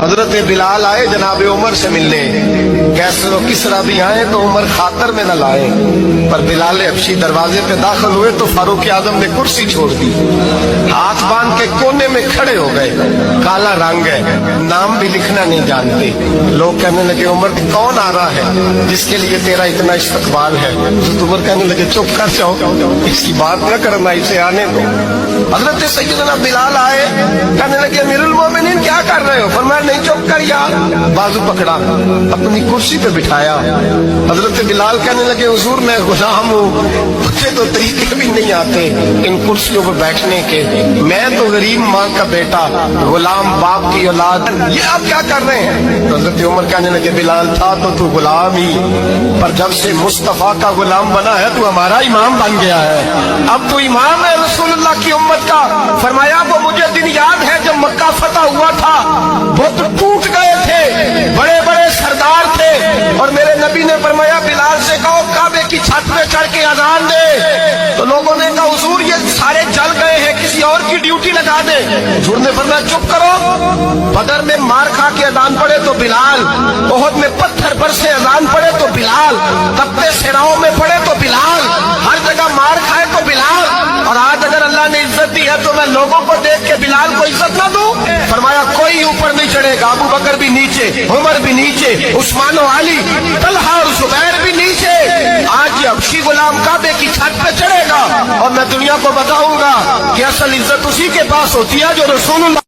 حضرت بلال آئے جناب عمر سے ملنے، کیسر و کسرا بھی آئے تو عمر خاطر میں نہ لائے، پر بلال حبشی دروازے پہ داخل ہوئے تو فاروق اعظم نے کرسی چھوڑ دی، ہاتھ باندھ کے کونے میں کھڑے ہو گئے، کالا رنگ ہے، نام بھی لکھنا نہیں جانتے۔ لوگ کہنے لگے عمر کون آ رہا ہے جس کے لیے تیرا اتنا استقبال ہے؟ حضرت عمر کہنے لگے چپ کر جاؤ، اس کی بات نہ کرنا، اسے آنے دو۔ حضرت سیدنا بلال آئے، کہنے لگے امیر المومنین کیا کر رہے ہو؟ فرمایا نہیں چپ کر یار، بازو پکڑا، اپنی کرسی پہ بٹھایا۔ حضرت بلال کہنے لگے حضور میں غلام ہوں، مجھے تو طریقے بھی نہیں آتے ان کرسیوں پہ بیٹھنے کے، میں تو غریب ماں کا بیٹا، غلام باپ کی اولاد، یہ آپ کیا کر رہے ہیں؟ حضرت عمر کہنے لگے بلال تھا تو غلام ہی، پر جب سے مصطفیٰ کا غلام بنا ہے تو ہمارا امام بن گیا ہے، اب تو امام ہے رسول اللہ کی امت کا۔ فرمایا وہ مجھے دن یاد ہے جب مکہ فتح ہوا تھا، بت ٹوٹ گئے تھے، بڑے بڑے سردار تھے، اور میرے نبی نے فرمایا بلال سے کہو کعبے کی چھت پہ چڑھ کے اذان دے، تو لوگوں نے کہا حضور یہ سارے جل گئے ہیں، کسی اور کی ڈیوٹی لگا دے۔ حضور نے فرمایا چپ کرو، بدر میں مار کھا کے اذان پڑے تو بلال، احد میں پتھر برسے اذان پڑے تو بلال، تپتے صحراؤں میں پڑے تو بلال، ہر جگہ مار کھائے تو بلال، اور آج اگر اللہ نے عزت دی ہے تو میں لوگوں کو دیکھ کے بلال کو عزت نہ دوں؟ فرمایا کوئی اوپر نہیں چڑھے گا، ابو بکر بھی نیچے، عمر بھی نیچے، عثمان و علی، طلحہ اور زبیر بھی نیچے۔ آج یہ حبشی غلام کعبے کی چھت پہ چڑھے گا اور میں دنیا کو بتاؤں گا کہ اصل عزت اسی کے پاس ہوتی ہے جو رسول اللہ